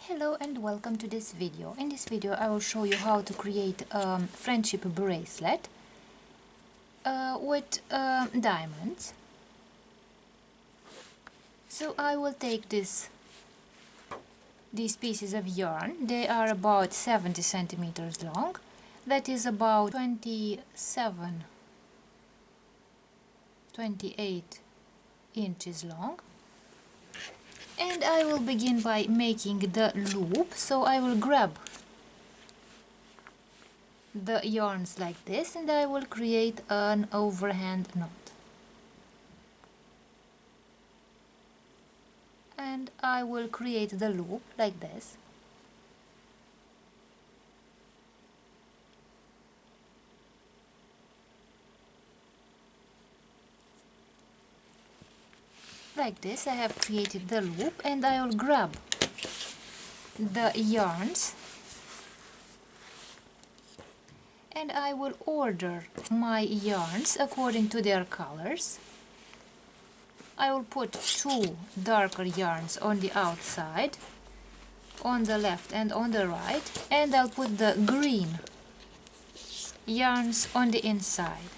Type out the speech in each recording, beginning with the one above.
Hello and welcome to this video. In this video I will show you how to create a friendship bracelet with diamonds. So I will take these pieces of yarn. They are about 70 centimeters long. That is about 28 inches long. And I will begin by making the loop. So I will grab the yarns like this and I will create an overhand knot. And I will create the loop like this. Like this, I have created the loop and I will grab the yarns and I will order my yarns according to their colors. I will put two darker yarns on the outside, on the left and on the right, and I'll put the green yarns on the inside.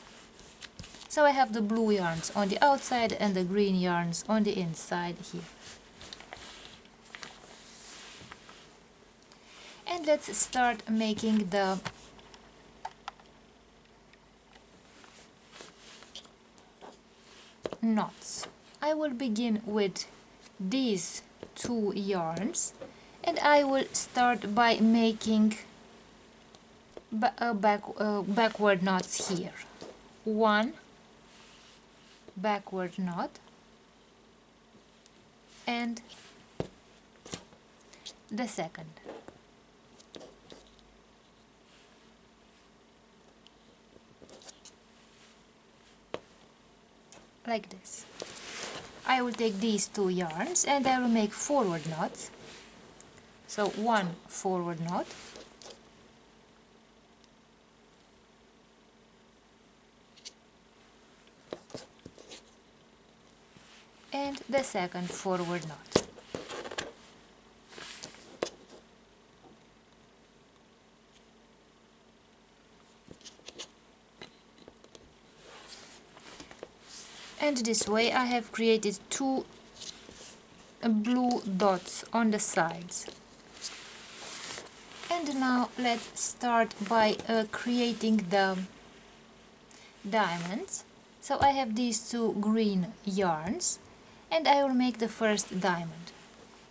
So I have the blue yarns on the outside and the green yarns on the inside here. And let's start making the knots. I will begin with these two yarns and I will start by making backward knots here. One backward knot and the second. Like this. I will take these two yarns and I will make forward knots. So one forward knot and the second forward knot. And this way I have created two blue dots on the sides. And now let's start by creating the diamonds. So I have these two green yarns and I will make the first diamond.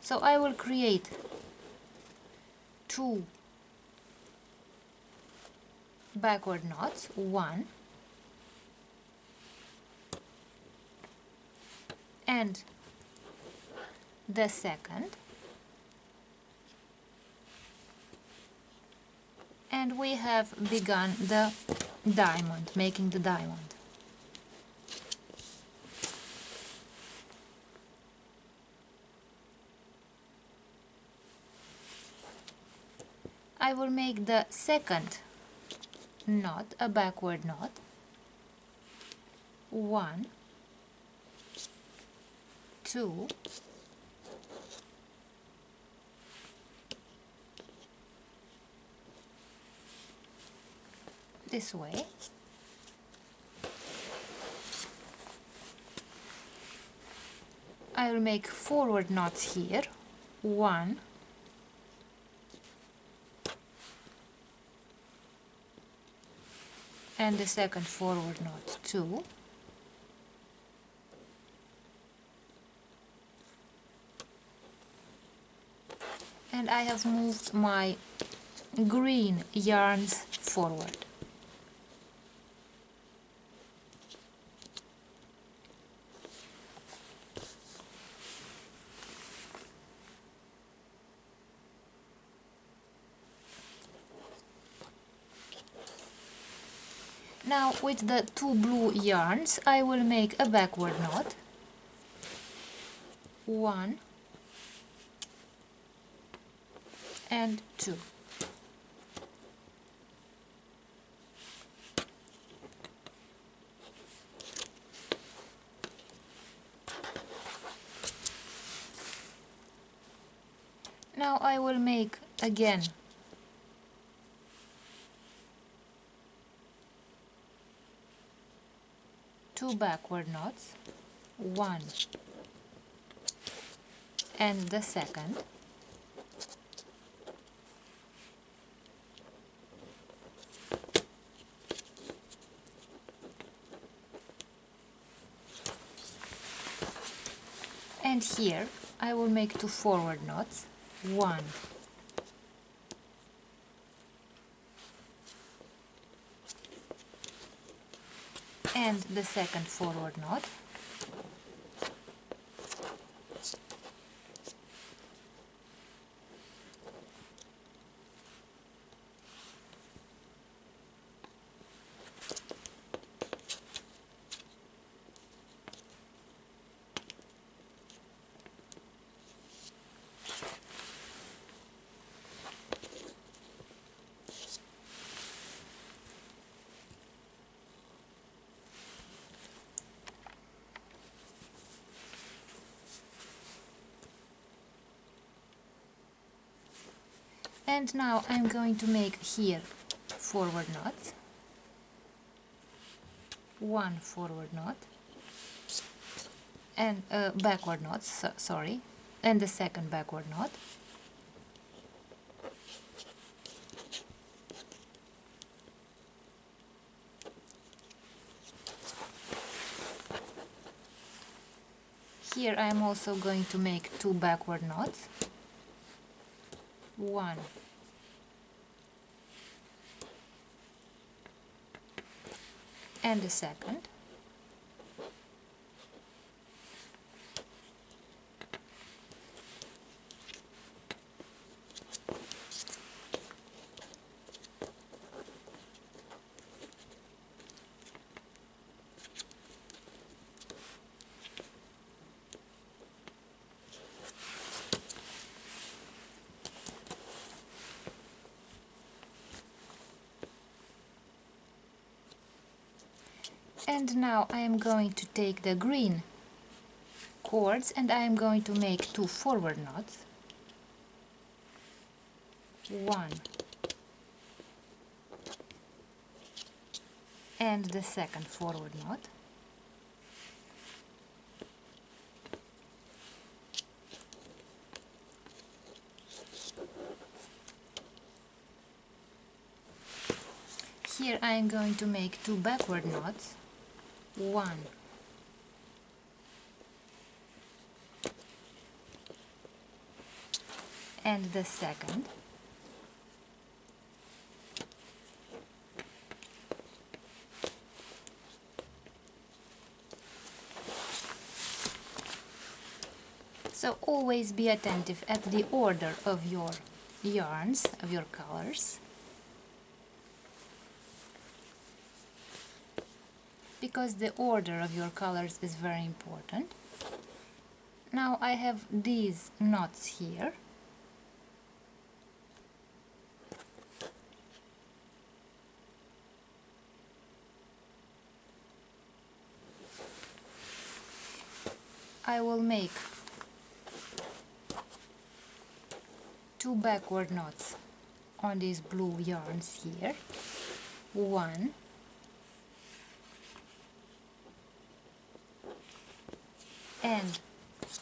So I will create two backward knots, one and the second, and we have begun the diamond, making the diamond. I will make the second knot a backward knot, one, two, this way, I will make forward knots here, one, and the second forward knot, two, and I have moved my green yarns forward. Now with the two blue yarns I will make a backward knot, one and two. Now I will make again two backward knots, one and the second, and here I will make two forward knots, one and the second forward knot, and now I'm going to make here forward knot, one forward knot and backward knot, sorry, and the second backward knot, here I am also going to make two backward knots, one and the second, and now I am going to take the green cords and I am going to make two forward knots, one and the second forward knot, here I am going to make two backward knots, one and the second, so always be attentive at the order of your yarns, of your colors, because the order of your colors is very important. Now I have these knots here, I will make two backward knots on these blue yarns here, one and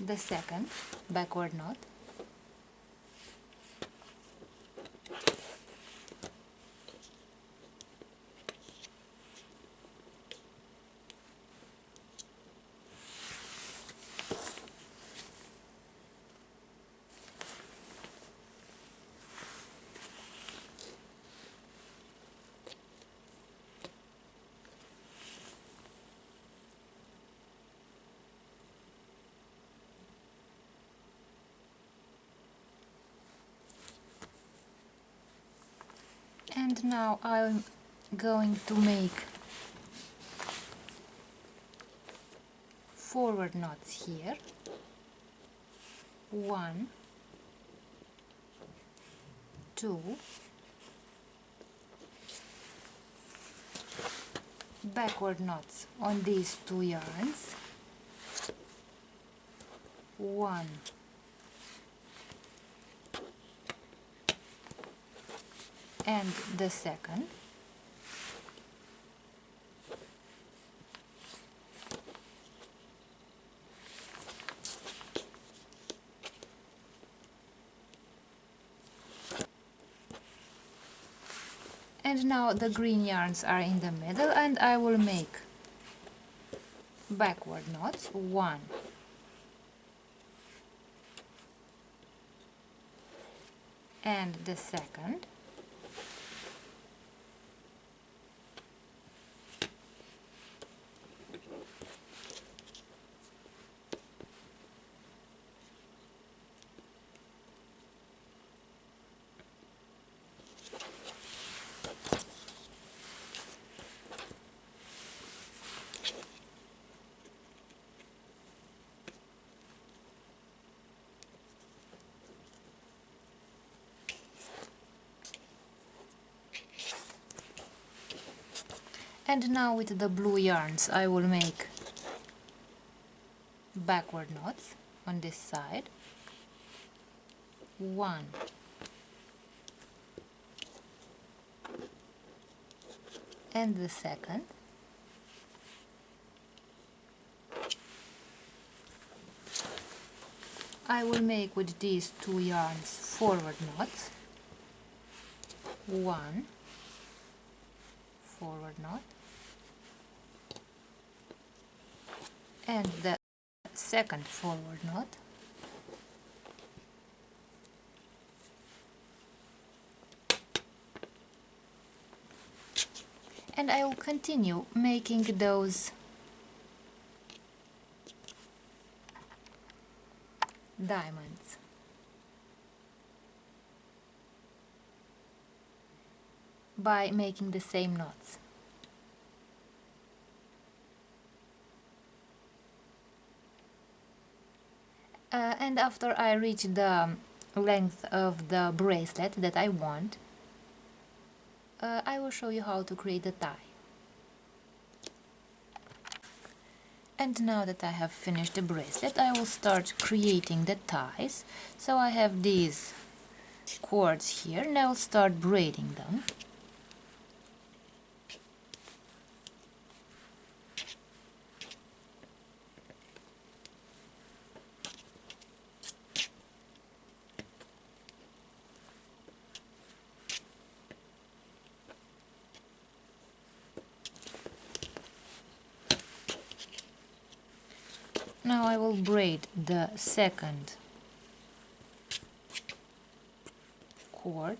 the second backward knot, and now I'm going to make forward knots here, one, two, backward knots on these two yarns, one and the second. And now the green yarns are in the middle, and I will make backward knots, one, and the second, and now with the blue yarns I will make backward knots on this side, one, and the second, I will make with these two yarns forward knots, one forward knot, and the second forward knot, and I will continue making those diamonds. By making the same knots. And after I reach the length of the bracelet that I want, I will show you how to create the tie. And now that I have finished the bracelet, I will start creating the ties. So I have these cords here, and I will start braiding them. Now I will braid the second cord,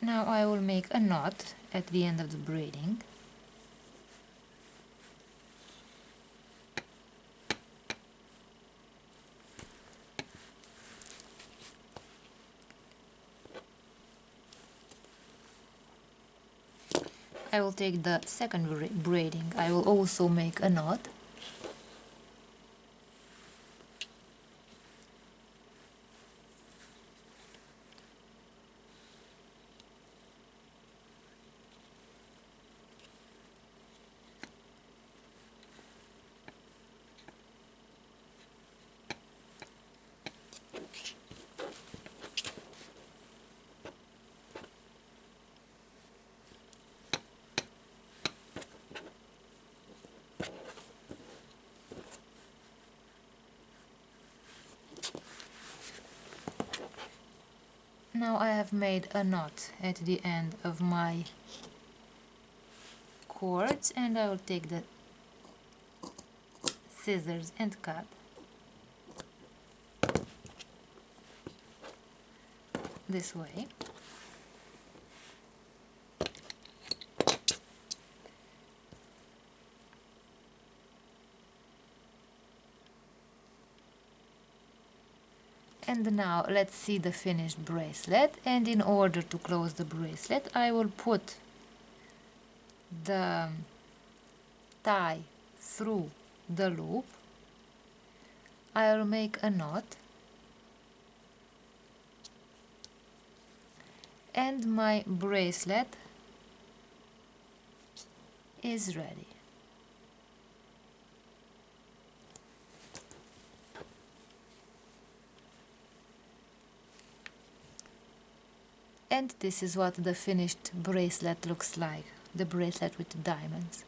now I will make a knot at the end of the braiding. I will take the second braiding, I will also make a knot. Now I have made a knot at the end of my cords, and I will take the scissors and cut. This way. And now let's see the finished bracelet, and in order to close the bracelet I will put the tie through the loop. I'll make a knot and my bracelet is ready. And this is what the finished bracelet looks like, the bracelet with the diamonds.